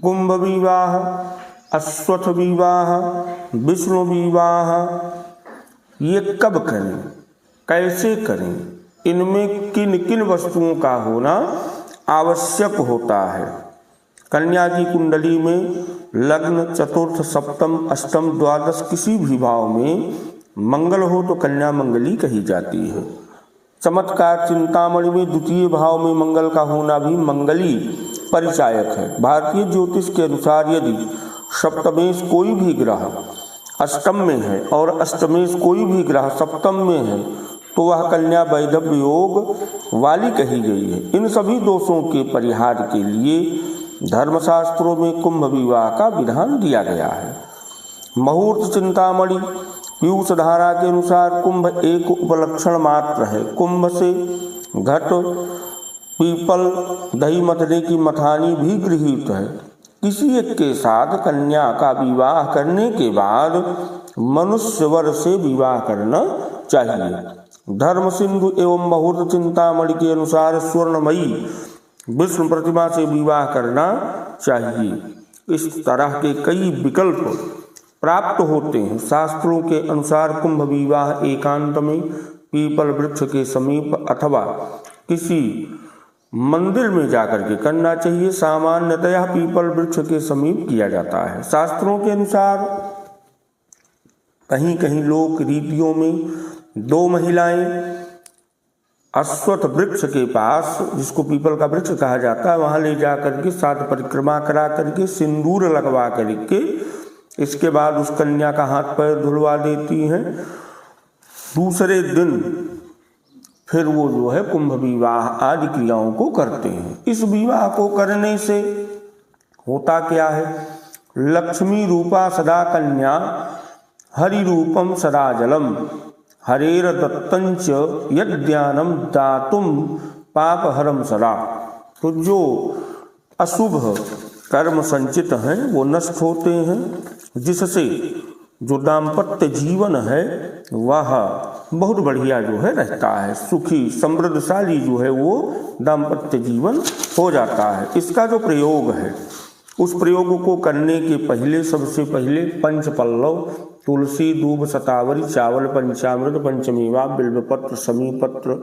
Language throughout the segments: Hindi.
कुंभ विवाह, अश्वत्थ विवाह, विष्णु विवाह, ये कब करें, कैसे करें, इनमें किन किन वस्तुओं का होना आवश्यक होता है। कन्या की कुंडली में लग्न, चतुर्थ, सप्तम, अष्टम, द्वादश किसी भी भाव में मंगल हो तो कन्या मंगली कही जाती है। चमत्कार चिंतामणि में द्वितीय भाव में मंगल का होना भी मंगली परिचायक है। भारतीय ज्योतिष के अनुसार यदि सप्तमेश कोई भी ग्रह अष्टम में है और अष्टमेश कोई भी ग्रह सप्तम में है तो वह कन्या वैधव्य योग वाली कही गई है। इन सभी दोषों के परिहार के लिए धर्मशास्त्रों में कुंभ विवाह का विधान दिया गया है। मुहूर्त चिंतामणि पीयूष धारा के अनुसार कुंभ एक उपलक्षण मात्र है। कुंभ से घट, पीपल, दही मतने की मथानी भी गृहीत है। किसी एक के साथ कन्या का विवाह करने के बाद मनुष्य वर से विवाह करना चाहिए। धर्म सिंधु एवं मुहूर्त चिंतामणि के अनुसार स्वर्णमयी विष्णु प्रतिमा से विवाह करना चाहिए। इस तरह के कई विकल्प प्राप्त होते हैं। शास्त्रों के अनुसार कुंभ विवाह एकांत में पीपल वृक्ष के समीप अथवा किसी मंदिर में जाकर के करना चाहिए। सामान्यतः पीपल वृक्ष के समीप किया जाता है। शास्त्रों के अनुसार कहीं कहीं लोक रीतियों में दो महिलाएं अश्वत्थ वृक्ष के पास, जिसको पीपल का वृक्ष कहा जाता है, वहां ले जाकर के साथ परिक्रमा करा करके सिंदूर लगवा करके इसके बाद उस कन्या का हाथ पैर धुलवा देती हैं। दूसरे दिन फिर वो जो है कुंभ विवाह आदि क्रियाओं को करते हैं। इस विवाह को करने से होता क्या है, लक्ष्मी रूपा सदा कन्या, हरि रूपम सदा जलम, हरेर दत्तंच यद्यानम दातुम पापहरम सदा। तो जो अशुभ कर्म संचित हैं वो नष्ट होते हैं, जिससे जो दाम्पत्य जीवन है वह बहुत बढ़िया जो है रहता है। सुखी समृद्धशाली जो है वो दाम्पत्य जीवन हो जाता है। इसका जो प्रयोग है उस प्रयोग को करने के पहले सबसे पहले पंच पल्लव, तुलसी, दूब, शतावरी, चावल, पंचामृत, पंचमेवा, बिल्वपत्र, समीपत्र,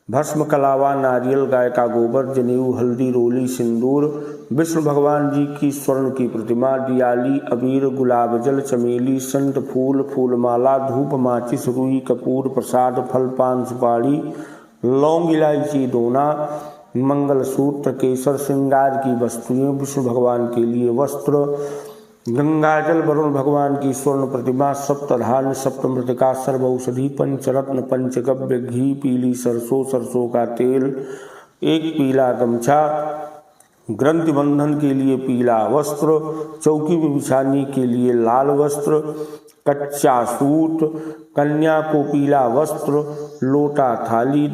भस्म, कलावा, नारियल, गाय का गोबर, जनेऊ, हल्दी, रोली, सिंदूर, विष्णु भगवान जी की स्वर्ण की प्रतिमा, दियाली, अबीर, गुलाब जल, चमेली, संत फूल, फूलमाला, धूप, माचिस, रुई, कपूर, प्रसाद, फल, पान, सुपारी, लौंग, इलायची, दोना, मंगल सूत्र, केसर, श्रृंगार की वस्तुएं, विष्णु भगवान के लिए वस्त्र, गंगाजल, वरुण भगवान की स्वर्ण प्रतिमा, सप्तधान्य, सप्तमृतिका, सर्व औषधि, पंचरत्न, पंचगव्य, घी, पीली सरसों, सरसों का तेल, एक पीला गमछा, ग्रंथि बंधन के लिए पीला वस्त्र, चौकी में बिछाने के लिए लाल वस्त्र, कच्चा सूत, कन्या को पीला वस्त्र, लोटा, थाली,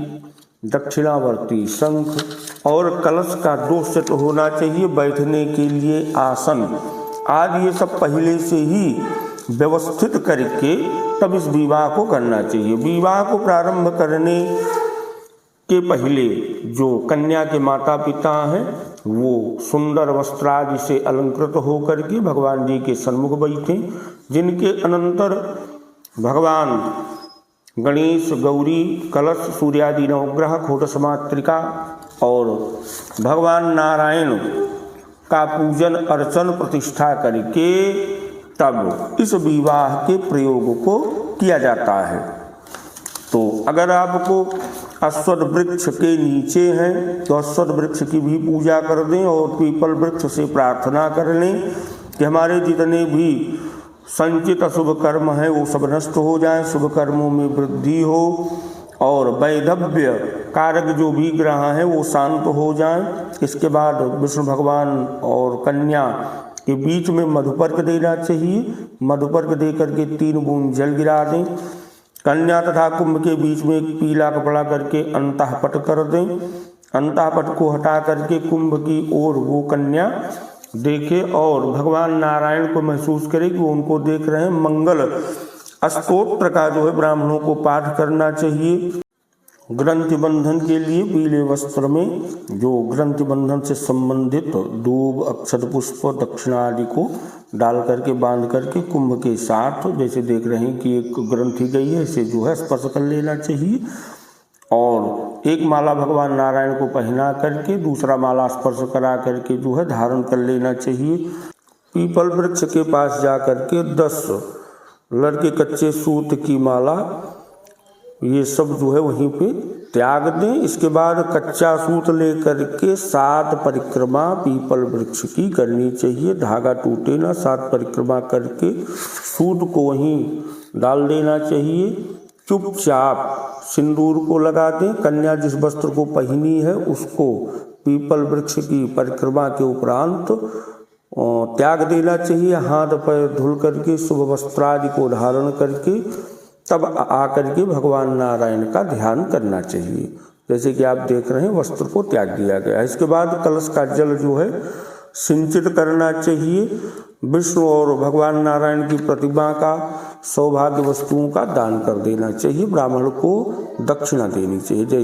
दक्षिणावर्ती शंख और कलश का 2 सेट होना चाहिए। बैठने के लिए आसन आज ये सब पहले से ही व्यवस्थित करके तब इस विवाह को करना चाहिए। विवाह को प्रारंभ करने के पहले जो कन्या के माता पिता हैं वो सुंदर वस्त्रादि से अलंकृत होकर के भगवान जी के सन्मुख बैठे, जिनके अनंतर भगवान गणेश, गौरी, कलश, सूर्यादि नवग्रह, खोटस मातृका और भगवान नारायण का पूजन अर्चन प्रतिष्ठा करके तब इस विवाह के प्रयोग को किया जाता है। तो अगर आपको अश्वत्थ वृक्ष के नीचे हैं तो अश्वत्थ वृक्ष की भी पूजा कर दें और पीपल वृक्ष से प्रार्थना कर लें कि हमारे जितने भी संचित अशुभ कर्म हैं वो सब नष्ट हो जाएं, शुभ कर्मों में वृद्धि हो और वैधव्य कारक जो भी ग्रह हैं वो शांत हो जाएं। इसके बाद विष्णु भगवान और कन्या के बीच में मधुपर्क देना चाहिए। मधुपर्क दे करके 3 बूंद जल गिरा दें। कन्या तथा कुंभ के बीच में एक पीला कपड़ा करके अंतःपट कर दें। अंतःपट को हटा करके कुंभ की ओर वो कन्या देखे और भगवान नारायण को महसूस करे कि वो उनको देख रहे हैं। मंगल स्तोत्र का जो है ब्राह्मणों को पाठ करना चाहिए ग्रंथि बंधन के लिए पीले वस्त्र में जो ग्रंथि बंधन से संबंधित दूब, अक्षत, पुष्प, दक्षिणा आदि को डाल करके बांध करके कुंभ के साथ, जैसे देख रहे हैं कि एक ग्रंथि गई है, इसे जो है स्पर्श कर लेना चाहिए। और एक माला भगवान नारायण को पहना करके दूसरा माला स्पर्श करा करके जो है धारण कर लेना चाहिए। पीपल वृक्ष के पास जा करके 10 लड़के कच्चे सूत की माला ये सब जो है वहीं पे त्याग दें। इसके बाद कच्चा सूत लेकर के 7 परिक्रमा पीपल वृक्ष की करनी चाहिए। धागा टूटे ना, 7 परिक्रमा करके सूत को वहीं डाल देना चाहिए। चुपचाप सिंदूर को लगा दें। कन्या जिस वस्त्र को पहनी है उसको पीपल वृक्ष की परिक्रमा के उपरांत त्याग देना चाहिए। हाथ पैर धुल करके शुभ वस्त्रादि को धारण करके तब आकर के भगवान नारायण का ध्यान करना चाहिए। जैसे कि आप देख रहे हैं वस्त्र को त्याग दिया गया। इसके बाद कलश का जल जो है सिंचित करना चाहिए। विष्णु और भगवान नारायण की प्रतिमा का, सौभाग्य वस्तुओं का दान कर देना चाहिए। ब्राह्मण को दक्षिणा देनी चाहिए। जय